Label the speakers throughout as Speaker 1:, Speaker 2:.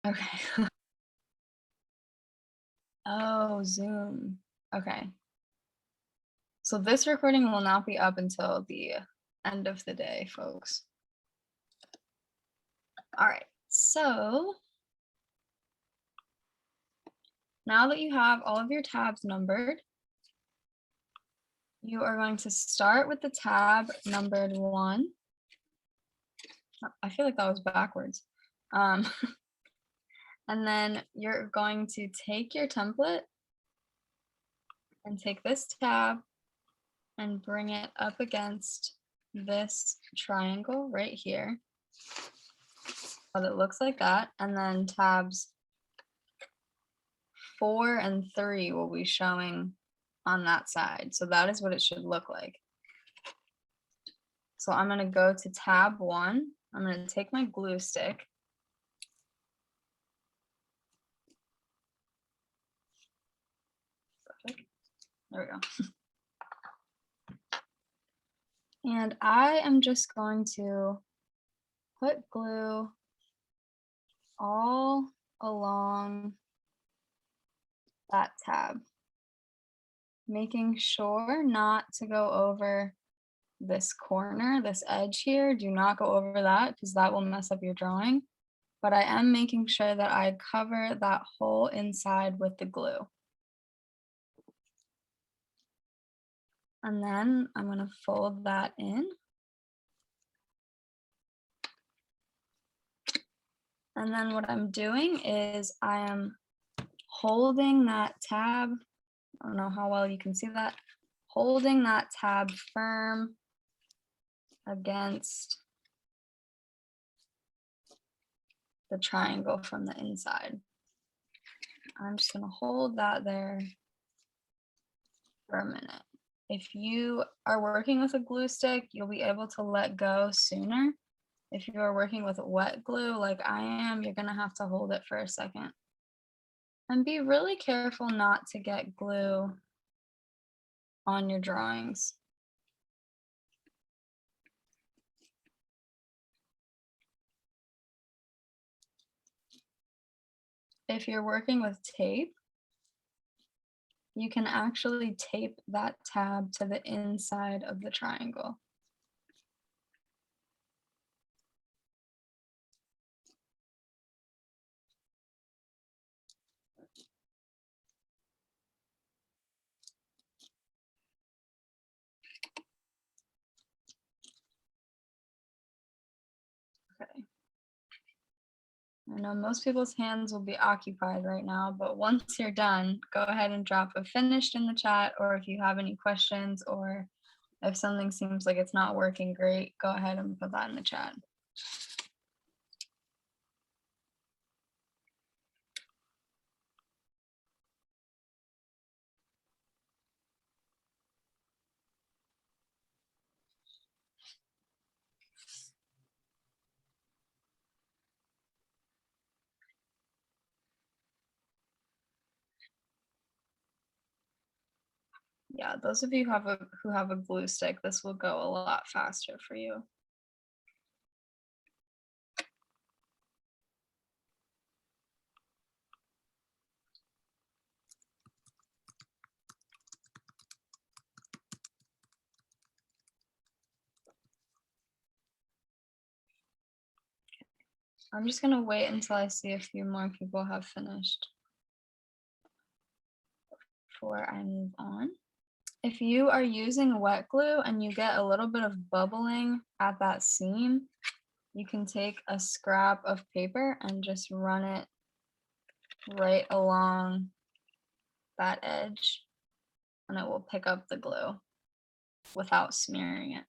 Speaker 1: Okay. Oh, Zoom. Okay. So this recording will not be up until the end of the day, folks. All right. So now that you have all of your tabs numbered, you are going to start with the tab numbered 1. I feel like that was backwards. Um, and then you're going to take your template and take this tab and bring it up against this triangle right here. So it looks like that. And then tabs 4 and 3 will be showing on that side. So that is what it should look like. So I'm going to go to tab 1. I'm going to take my glue stick. There we go. And I am just going to put glue all along that tab, making sure not to go over this corner, this edge here. Do not go over that because that will mess up your drawing. But I am making sure that I cover that whole inside with the glue. And then I'm going to fold that in. And then what I'm doing is I am holding that tab. I don't know how well you can see that. Holding that tab firm against the triangle from the inside. I'm just going to hold that there for a minute. If you are working with a glue stick, you'll be able to let go sooner. If you are working with wet glue like I am, you're going to have to hold it for a second. And be really careful not to get glue on your drawings. If you're working with tape, you can actually tape that tab to the inside of the triangle. Okay. I know most people's hands will be occupied right now, but once you're done, go ahead and drop a finished in the chat, or if you have any questions or if something seems like it's not working great, go ahead and put that in the chat. Yeah, those of you who have a glue stick, this will go a lot faster for you. I'm just gonna wait until I see a few more people have finished before I move on. If you are using wet glue and you get a little bit of bubbling at that seam, you can take a scrap of paper and just run it right along that edge, and it will pick up the glue without smearing it.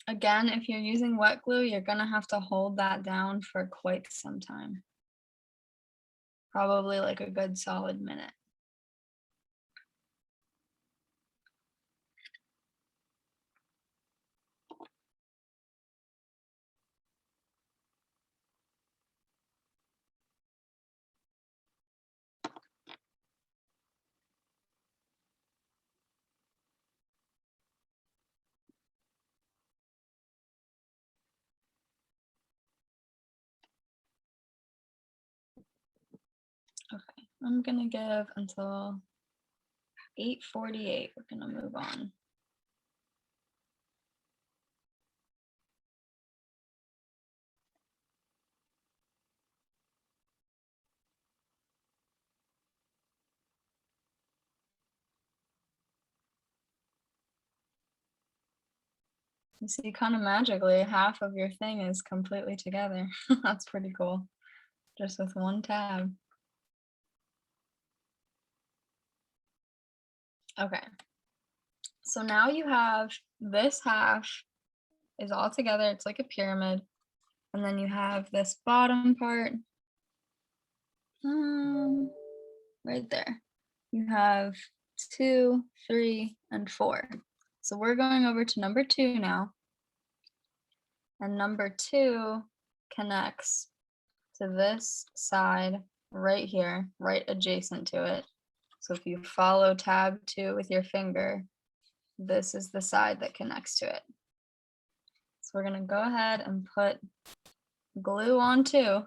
Speaker 1: Again, if you're using wet glue, you're gonna have to hold that down for quite some time. Probably like a good solid minute. I'm gonna give until 8:48. We're gonna move on. You see, kind of magically, half of your thing is completely together. That's pretty cool. Just with one tab. Okay. So now you have this half is all together. It's like a pyramid. And then you have this bottom part. Right there. You have 2, 3, and 4. So we're going over to number 2 now. And number 2 connects to this side right here, right adjacent to it. So if you follow tab 2 with your finger, this is the side that connects to it. So we're going to go ahead and put glue on 2.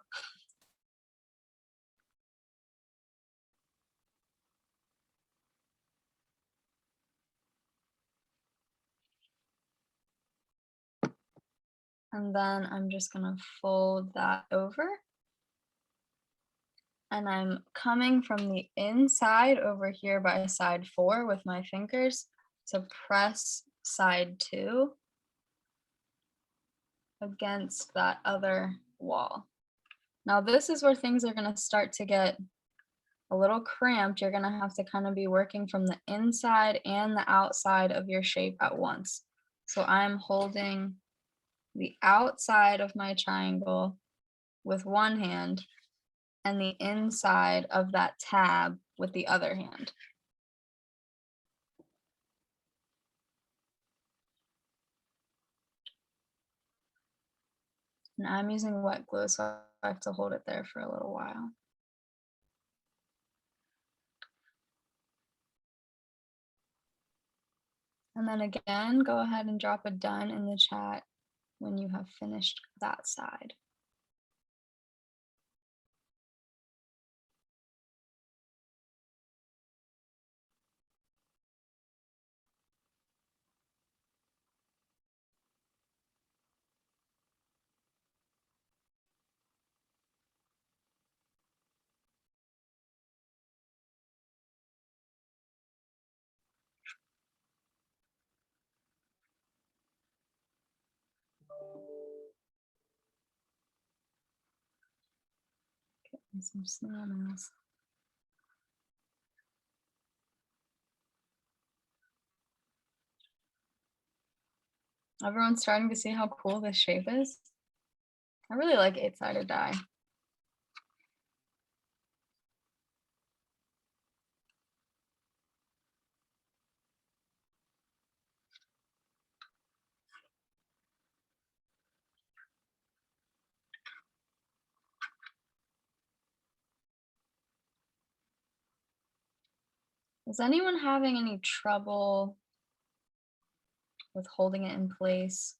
Speaker 1: And then I'm just going to fold that over. And I'm coming from the inside over here by side 4 with my fingers to press side 2 against that other wall. Now this is where things are going to start to get a little cramped. You're going to have to kind of be working from the inside and the outside of your shape at once. So I'm holding the outside of my triangle with one hand and the inside of that tab with the other hand. And I'm using wet glue, so I have to hold it there for a little while. And then again, go ahead and drop a done in the chat when you have finished that side. And some snail mails. Everyone's starting to see how cool this shape is. I really like 8-sided die. Is anyone having any trouble with holding it in place?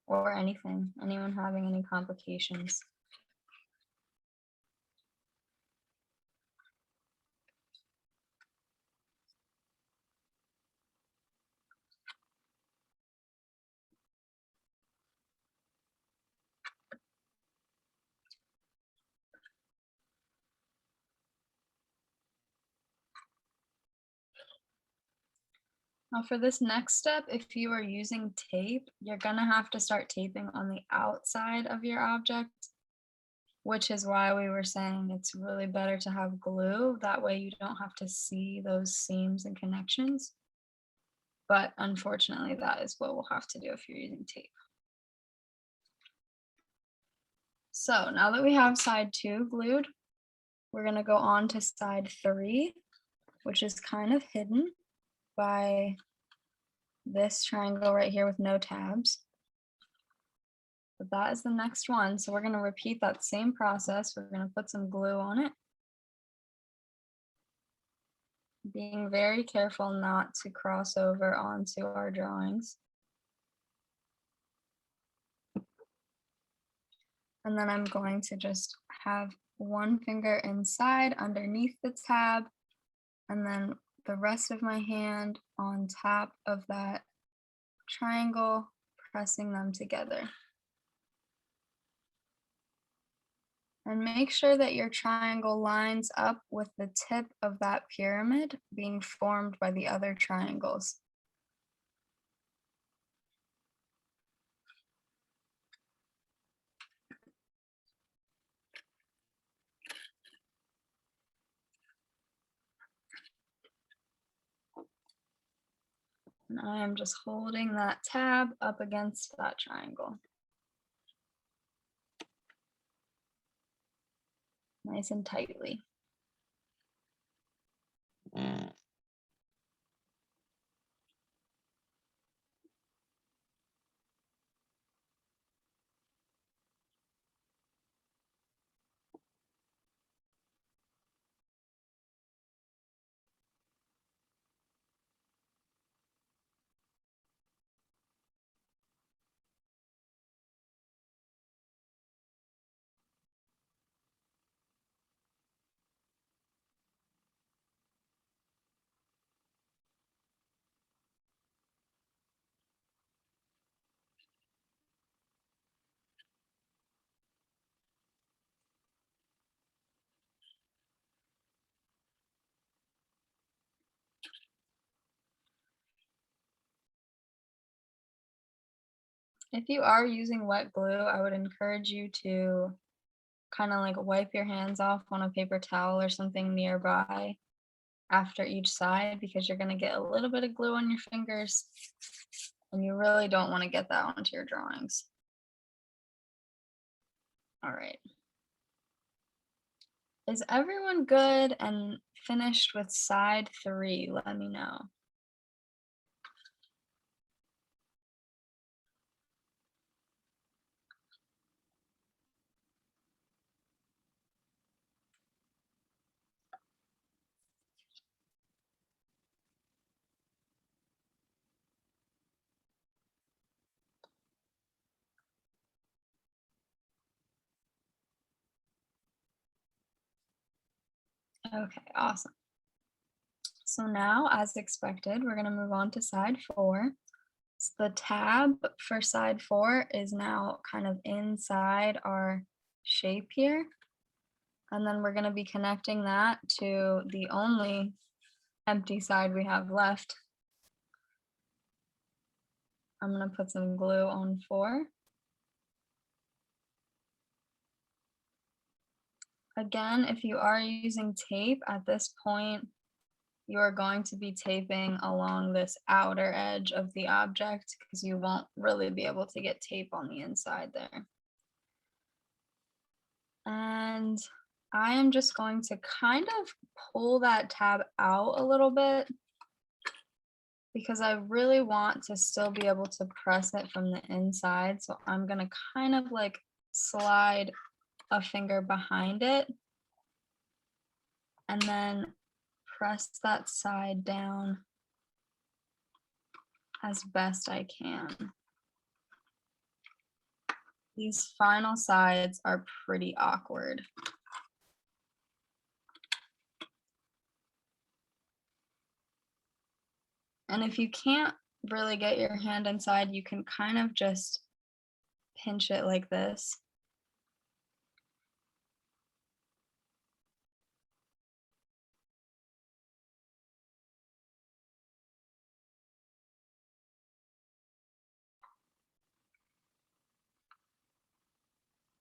Speaker 1: Or anything? Anyone having any complications? Now for this next step, if you are using tape, you're gonna have to start taping on the outside of your object, which is why we were saying it's really better to have glue. That way you don't have to see those seams and connections. But unfortunately, that is what we'll have to do if you're using tape. So now that we have side 2 glued, we're gonna go on to side 3, which is kind of hidden by this triangle right here with no tabs. But that is the next one. So we're going to repeat that same process. We're going to put some glue on it. Being very careful not to cross over onto our drawings. And then I'm going to just have one finger inside underneath the tab, and then the rest of my hand on top of that triangle, pressing them together. And make sure that your triangle lines up with the tip of that pyramid being formed by the other triangles. And I am just holding that tab up against that triangle. Nice and tightly. If you are using wet glue, I would encourage you to kind of like wipe your hands off on a paper towel or something nearby after each side, because you're going to get a little bit of glue on your fingers and you really don't want to get that onto your drawings. All right. Is everyone good and finished with side 3? Let me know. Okay, awesome. So now, as expected, we're going to move on to side 4. So the tab for side 4 is now kind of inside our shape here. And then we're going to be connecting that to the only empty side we have left. I'm going to put some glue on 4. Again, if you are using tape at this point, you are going to be taping along this outer edge of the object because you won't really be able to get tape on the inside there. And I am just going to kind of pull that tab out a little bit because I really want to still be able to press it from the inside. So I'm going to kind of like slide a finger behind it and then press that side down as best I can. These final sides are pretty awkward. And if you can't really get your hand inside, you can kind of just pinch it like this.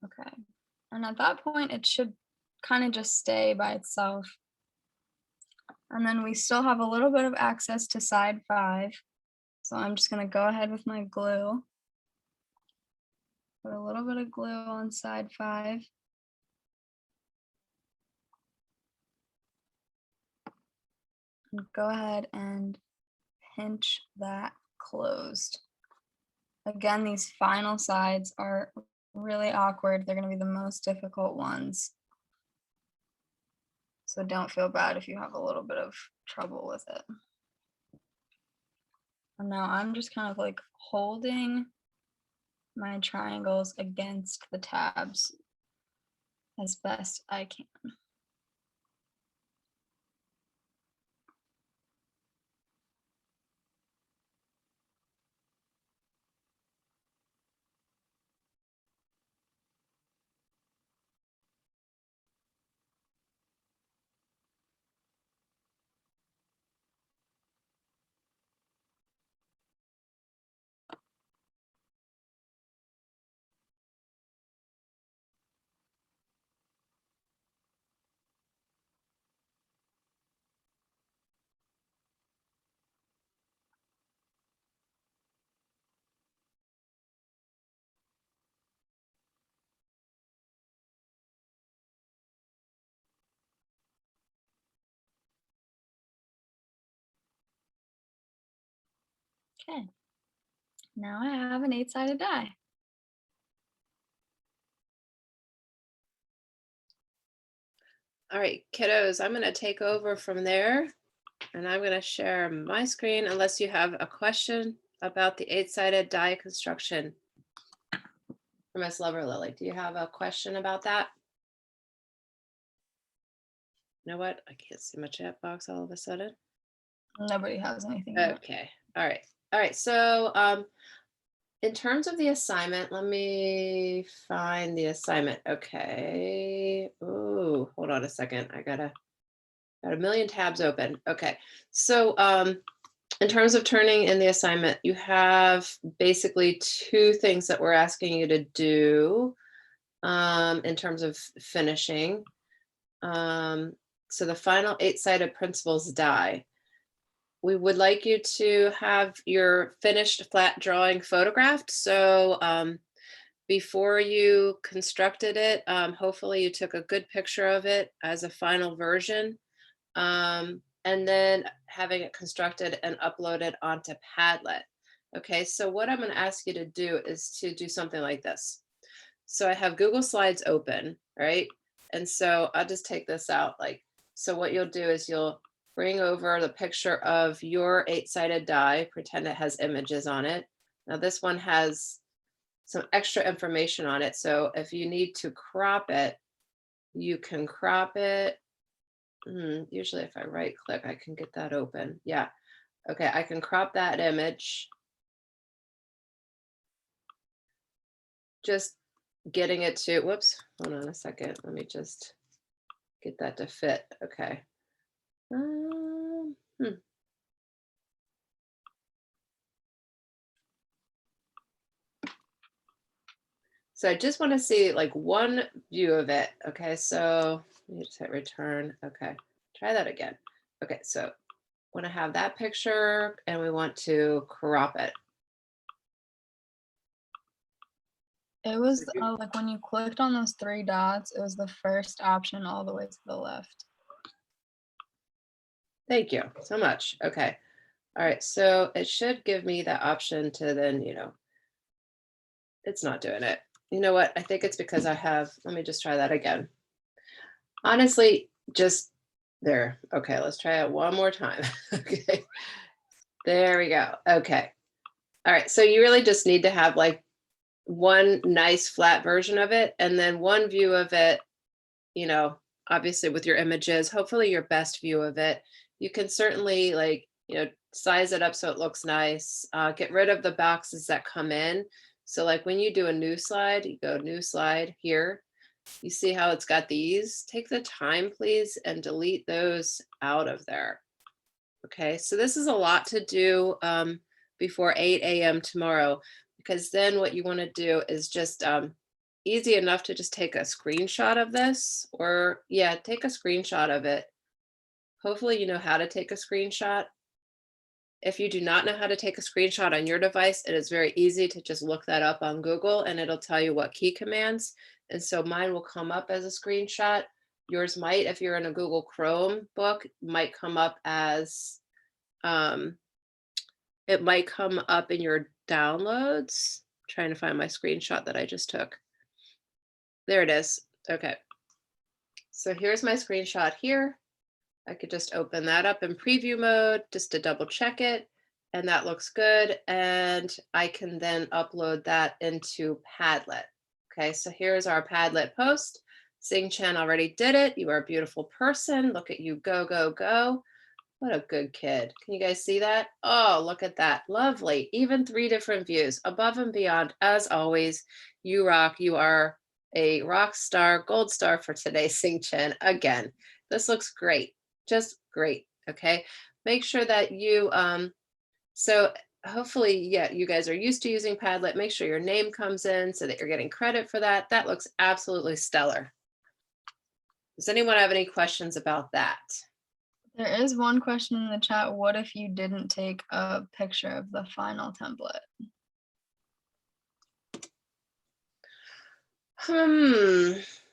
Speaker 1: Okay. And at that point, it should kind of just stay by itself. And then we still have a little bit of access to side 5. So I'm just going to go ahead with my glue. Put a little bit of glue on side 5. And go ahead and pinch that closed. Again, these final sides are really awkward. They're going to be the most difficult ones. So don't feel bad if you have a little bit of trouble with it. And now I'm just kind of like holding my triangles against the tabs as best I can. Okay, now I have an 8-sided die.
Speaker 2: All right, kiddos, I'm going to take over from there and I'm going to share my screen unless you have a question about the 8-sided die construction for Miss Lover Lily. Do you have a question about that? You know what? I can't see my chat box all of a sudden.
Speaker 1: Nobody has anything yet.
Speaker 2: Okay. All right. All right. So in terms of the assignment, let me find the assignment. Okay. Oh, hold on a second. I got a million tabs open. Okay. So in terms of turning in the assignment, you have basically two things that we're asking you to do in terms of finishing. So the final 8-sided principles die. We would like you to have your finished flat drawing photographed. So before you constructed it, hopefully you took a good picture of it as a final version. And then having it constructed and uploaded onto Padlet. Okay, so what I'm going to ask you to do is to do something like this. So I have Google Slides open, right? And so I'll just take this out. So what you'll do is you'll bring over the picture of your 8-sided die, pretend it has images on it. Now this one has some extra information on it. So if you need to crop it, you can crop it. Usually if I right click, I can get that open. Yeah. Okay, I can crop that image. Just getting it to, whoops, hold on a second. Let me just get that to fit. Okay. So I just want to see like one view of it. Okay, so let me just hit return. Okay, try that again. Okay, so want to have that picture and we want to crop it.
Speaker 1: It was like when you clicked on those 3 dots, it was the first option all the way to the left.
Speaker 2: Thank you so much. Okay. All right. So it should give me the option to then, it's not doing it. You know what? I think it's because let me just try that again. Honestly, just there. Okay. Let's try it one more time. Okay. There we go. Okay. All right. So you really just need to have like one nice flat version of it and then one view of it, obviously with your images, hopefully your best view of it. You can certainly size it up so it looks nice. Get rid of the boxes that come in. So like when you do a new slide, you go new slide here. You see how it's got these? Take the time, please, and delete those out of there. Okay, so this is a lot to do before 8 a.m. tomorrow, because then what you want to do is just easy enough to just take a screenshot of this, or yeah, take a screenshot of it. Hopefully you know how to take a screenshot. If you do not know how to take a screenshot on your device, it is very easy to just look that up on Google and it'll tell you what key commands. And so mine will come up as a screenshot. Yours might, if you're in a Google Chrome book, might come up as, it might come up in your downloads. I'm trying to find my screenshot that I just took. There it is. Okay. So here's my screenshot here. I could just open that up in preview mode just to double check it. And that looks good. And I can then upload that into Padlet. Okay, so here's our Padlet post. Sing Chen already did it. You are a beautiful person. Look at you, go, go, go. What a good kid. Can you guys see that? Oh, look at that. Lovely. Even 3 different views, above and beyond. As always, you rock. You are a rock star, gold star for today, Sing Chen. Again, this looks great. Just great. Okay. Make sure that you, so hopefully, yeah, you guys are used to using Padlet. Make sure your name comes in so that you're getting credit for that. That looks absolutely stellar. Does anyone have any questions about that?
Speaker 1: There is one question in the chat. What if you didn't take a picture of the final template?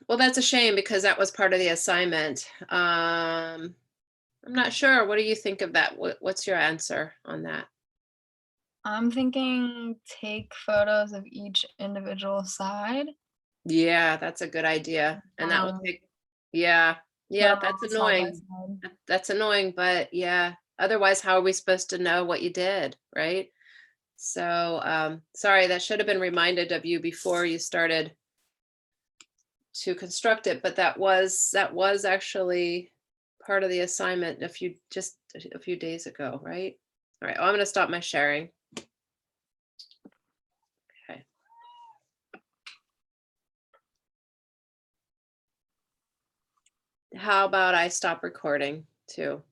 Speaker 2: Well, that's a shame because that was part of the assignment. I'm not sure. What do you think of that? What's your answer on that?
Speaker 1: I'm thinking take photos of each individual side.
Speaker 2: Yeah, that's a good idea. And that will take, yeah, yeah,
Speaker 1: Put 'em
Speaker 2: that's
Speaker 1: all side by
Speaker 2: annoying.
Speaker 1: side.
Speaker 2: That's annoying, but yeah. Otherwise, how are we supposed to know what you did, right? So, sorry, that should have been reminded of you before you started to construct it, but that was actually part of the assignment just a few days ago, right? All right, I'm going to stop my sharing. Okay. How about I stop recording too?